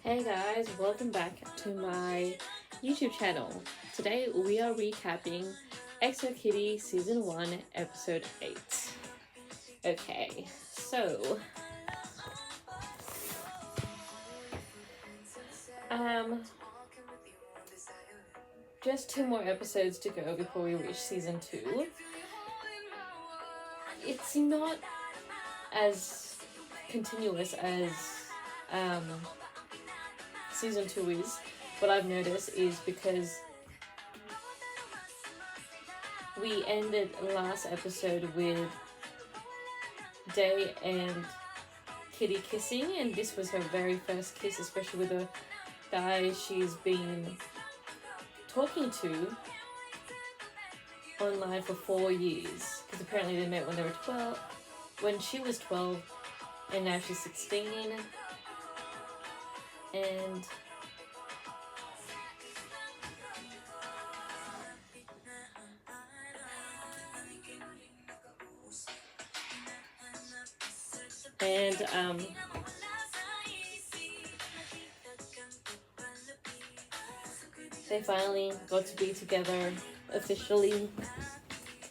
Hey guys, welcome back to my YouTube channel. Today we are recapping Exo Kitty Season 1, Episode 8. Okay, so just 2 more episodes to go before we reach Season 2. It's not as continuous as Season 2 is. What I've noticed is because we ended last episode with Day and Kitty kissing, and this was her very first kiss, especially with the guy she's been talking to online for 4 years, because apparently they met when they were 12, when she was 12, and now she's 16, and they finally got to be together officially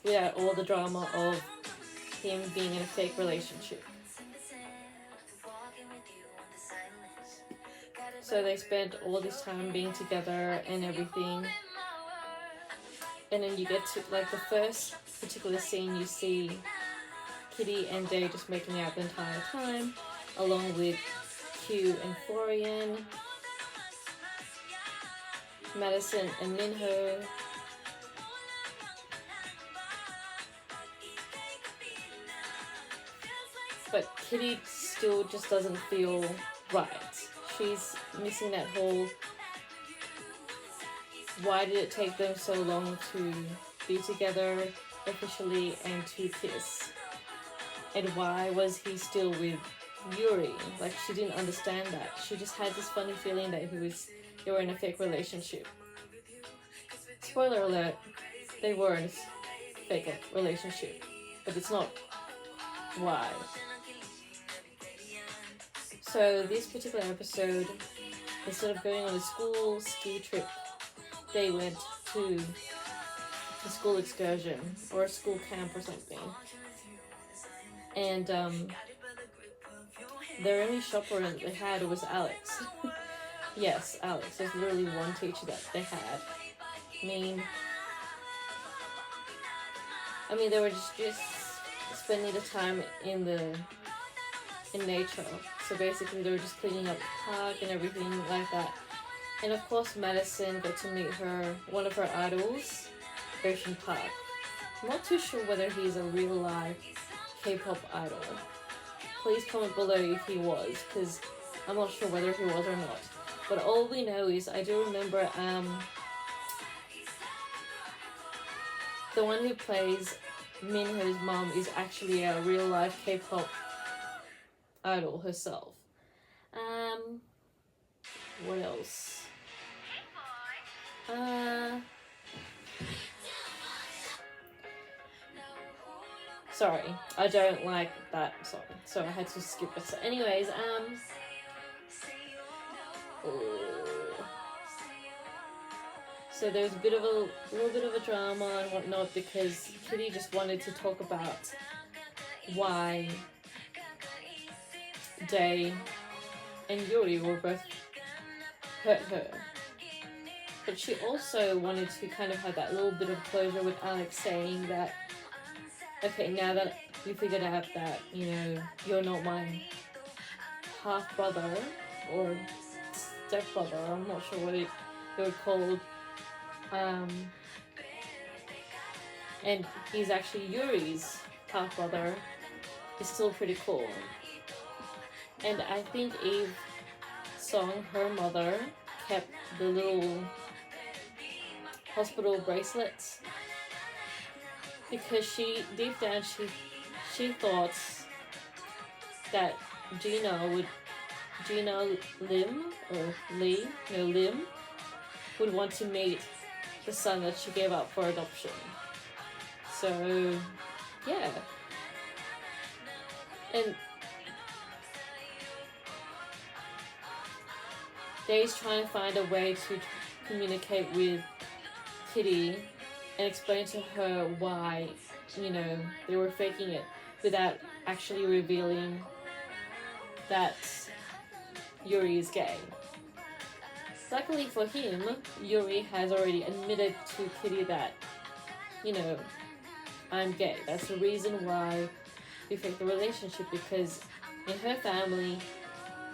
without all the drama of him being in a fake relationship. So they spent all this time being together and everything. And then you get to, like, the first particular scene, you see Kitty and Day just making out the entire time, along with Q and Florian, Madison and Minho, but Kitty still just doesn't feel right. She's missing that whole, why did it take them so long to be together officially and to kiss? And why was he still with Yuri? Like, she didn't understand that. She just had this funny feeling that they were in a fake relationship. Spoiler alert, they were in a fake relationship, but it's not why. So this particular episode, instead of going on a school ski trip, they went to a school excursion or a school camp or something. And their only chaperone they had was Alex. Yes, Alex. There's literally one teacher that they had. I mean, they were just spending the time in nature. So basically, they were just cleaning up the park and everything like that. And of course, Madison got to meet one of her idols, Ocean Park. I'm not too sure whether he's a real life K-pop idol. Please comment below if he was, because I'm not sure whether he was or not. But all we know is, I do remember the one who plays Minho's mom is actually a real life K-pop idol herself. What else? Sorry, I don't like that song, so I had to skip it. So anyways, so there's a little bit of a drama and whatnot, because Kitty just wanted to talk about why Day and Yuri were both hurt her. But she also wanted to kind of have that little bit of closure with Alex, saying that, okay, now that we figured out that, you're not my half-brother or step-brother, I'm not sure what it would called, and he's actually Yuri's half-brother, is still pretty cool. And I think Eve Song, her mother, kept the little hospital bracelets, because deep down she thought that Gina Lim would want to meet the son that she gave up for adoption. So yeah, and Dae's trying to find a way to communicate with Kitty and explain to her why, you know, they were faking it without actually revealing that Yuri is gay. Luckily for him, Yuri has already admitted to Kitty that, you know, I'm gay. That's the reason why we faked the relationship, because in her family,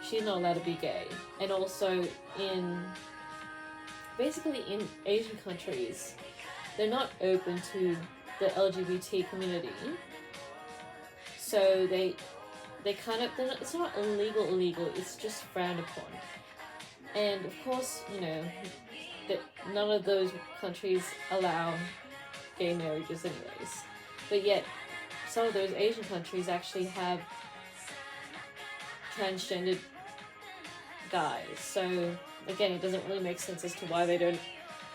she's not allowed to be gay. And also basically in Asian countries, they're not open to the LGBT community. So they kind of, it's not illegal, it's just frowned upon. And of course, you know, that none of those countries allow gay marriages anyways. But yet, some of those Asian countries actually have transgendered guys. So again, it doesn't really make sense as to why they don't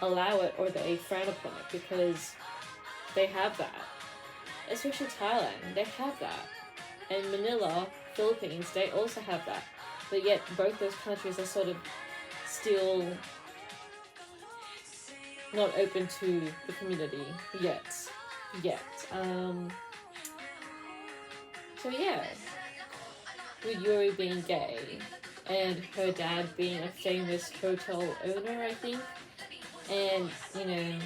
allow it or they frown upon it, because they have that. Especially Thailand, they have that. And Manila, Philippines, they also have that. But yet both those countries are sort of still not open to the community yet. So yeah, with Yuri being gay and her dad being a famous hotel owner, I think, and, you know,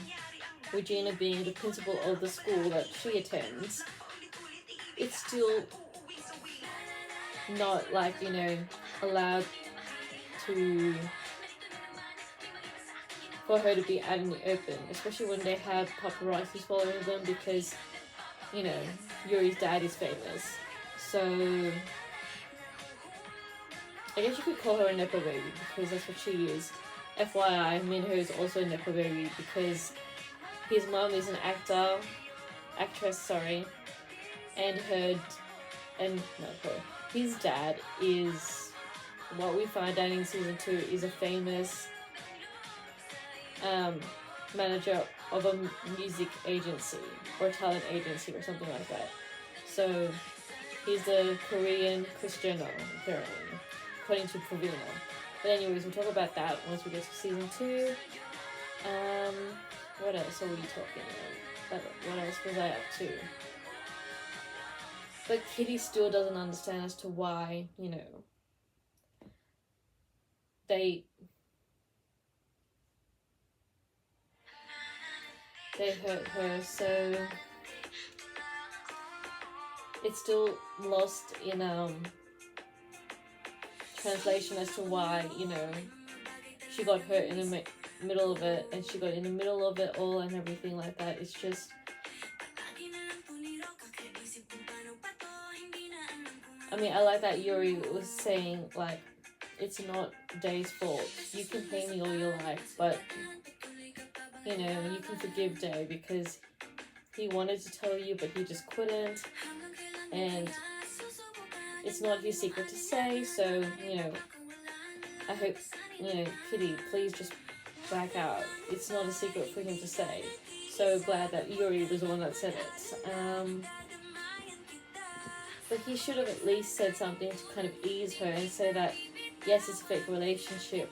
Regina being the principal of the school that she attends, it's still not, like, you know, allowed to, for her to be out in the open, especially when they have paparazzi following them, because, you know, Yuri's dad is famous. So I guess you could call her a nepo baby, because that's what she is. FYI, Minho is also a nepo baby, because his mom is an actress, and his dad is, what we find out in season 2, is a famous manager of a music agency or talent agency or something like that. So he's the Korean Cristiano, apparently, according to Provino. But anyways, we'll talk about that once we get to season 2. What else are we talking about? What else was I up to? But Kitty still doesn't understand as to why, you know, they hurt her, so it's still lost in translation as to why, you know, she got hurt in the middle of it, and she got in the middle of it all and everything like that. It's just, I mean, I like that Yuri was saying, like, it's not Dae's fault. You can pay me all your life, but, you know, you can forgive Dae because he wanted to tell you, but he just couldn't. And it's not his secret to say, so, you know, I hope, you know, Kitty, please just back out. It's not a secret for him to say. So glad that Yuri was the one that said it. But he should have at least said something to kind of ease her and say that, yes, it's a fake relationship.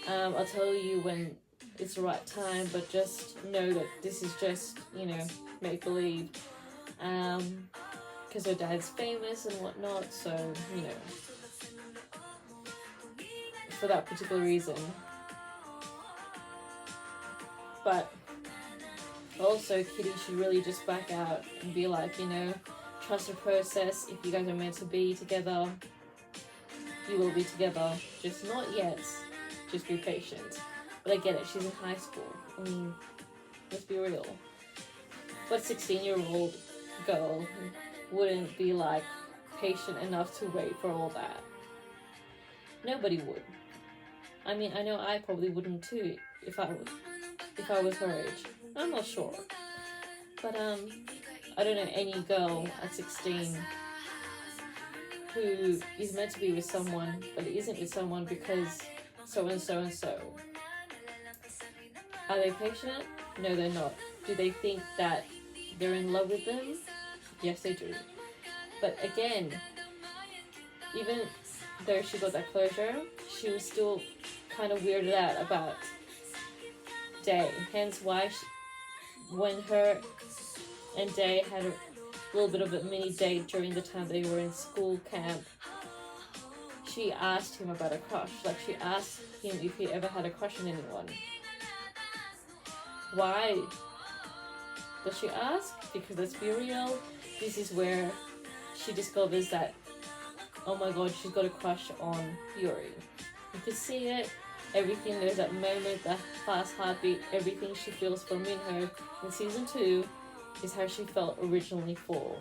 I'll tell you when it's the right time, but just know that this is just, you know, make-believe. Because her dad's famous and whatnot, so, you know, for that particular reason. But also, Kitty should really just back out and be like, you know, trust the process. If you guys are meant to be together, you will be together. Just not yet. Just be patient. But I get it. She's in high school. I mean, let's be real. What 16-year-old girl wouldn't be, like, patient enough to wait for all that? Nobody would. I mean, I know I probably wouldn't too if I was her age. I'm not sure. But, I don't know any girl at 16 who is meant to be with someone but isn't with someone because so and so and so. Are they patient? No, they're not. Do they think that they're in love with them? Yes, they do. But again, even though she got that closure, she was still kind of weirded out about Day. Hence why when her and Day had a little bit of a mini date during the time they were in school camp, she asked him about a crush. Like, she asked him if he ever had a crush on anyone. Why does she ask? Because let's be real, this is where she discovers that, oh my god, she's got a crush on Yuri. You could see it, everything, there's that moment, that fast heartbeat, everything she feels for Minho in season 2 is how she felt originally for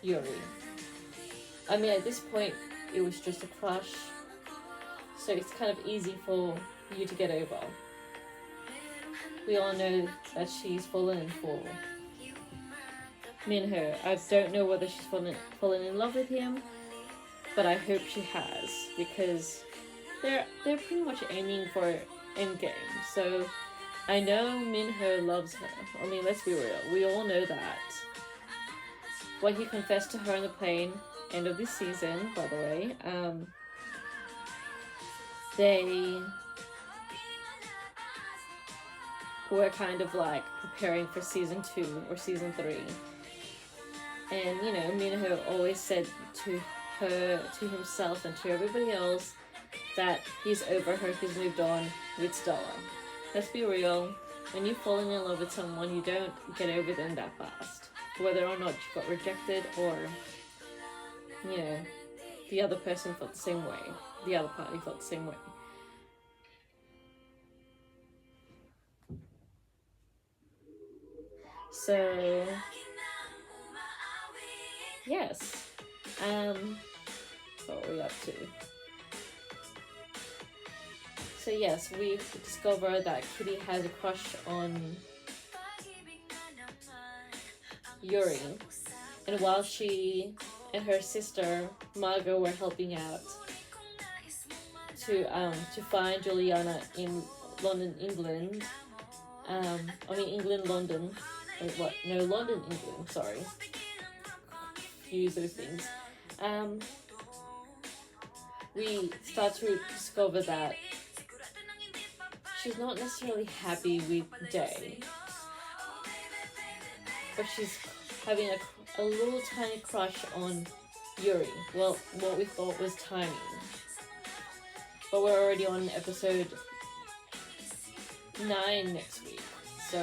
Yuri. I mean, at this point, it was just a crush, so it's kind of easy for you to get over. We all know that she's fallen for Minho. I don't know whether she's fallen in love with him, but I hope she has, because they're pretty much aiming for endgame. So I know Minho loves her. I mean, let's be real. We all know that. What he confessed to her on the plane, end of this season, by the way, they were kind of like preparing for season 2 or season 3. And, you know, Minho always said to her, to himself and to everybody else that he's over her, he's moved on with Stella. Let's be real, when you've fallen in love with someone, you don't get over them that fast. Whether or not you got rejected or, you know, the other person felt the same way. The other party felt the same way. So, yes. What are we up to? So yes, we discover that Kitty has a crush on Yuri. And while she and her sister Margot were helping out to find Juliana in London, England. England, London. Wait, what? No, London, England. Sorry. Use those things. We start to discover that she's not necessarily happy with Day, but she's having a little tiny crush on Yuri. Well, what we thought was tiny. But we're already on episode 9 next week, so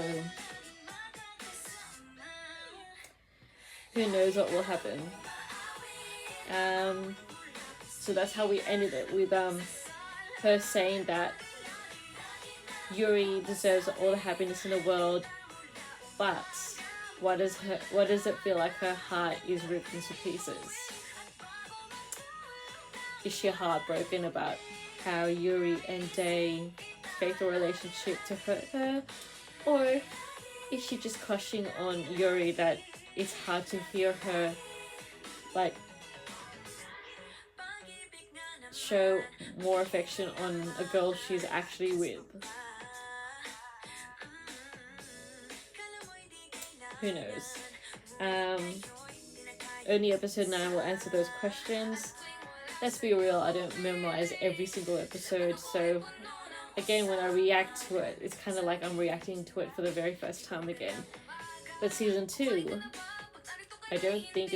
who knows what will happen. So that's how we ended it, with her saying that Yuri deserves all the happiness in the world, but why does it feel like her heart is ripped into pieces? Is she heartbroken about how Yuri and Day faked a relationship to hurt her? Or is she just crushing on Yuri that it's hard to hear her, like, show more affection on a girl she's actually with? Who knows? Only episode 9 will answer those questions. Let's be real, I don't memorize every single episode, so again, when I react to it, it's kind of like I'm reacting to it for the very first time again. But season 2, I don't think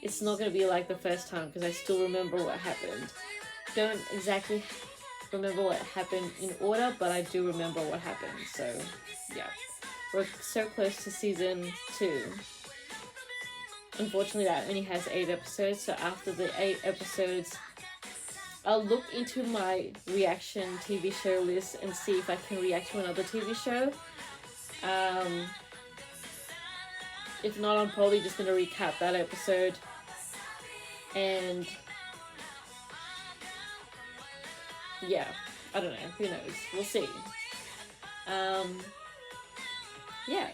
it's not going to be like the first time, because I still remember what happened. Don't exactly remember what happened in order, but I do remember what happened, so yeah. We're so close to season 2. Unfortunately, that only has 8 episodes, so after the 8 episodes, I'll look into my reaction TV show list and see if I can react to another TV show. If not, I'm probably just going to recap that episode. And yeah, I don't know. Who knows? We'll see. Yeah.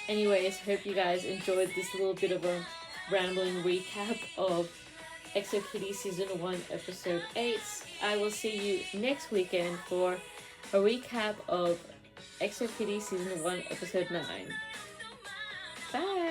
Anyways, hope you guys enjoyed this little bit of a rambling recap of Exo Kitty Season 1, Episode 8. I will see you next weekend for a recap of Exo Kitty Season 1, Episode 9. Bye!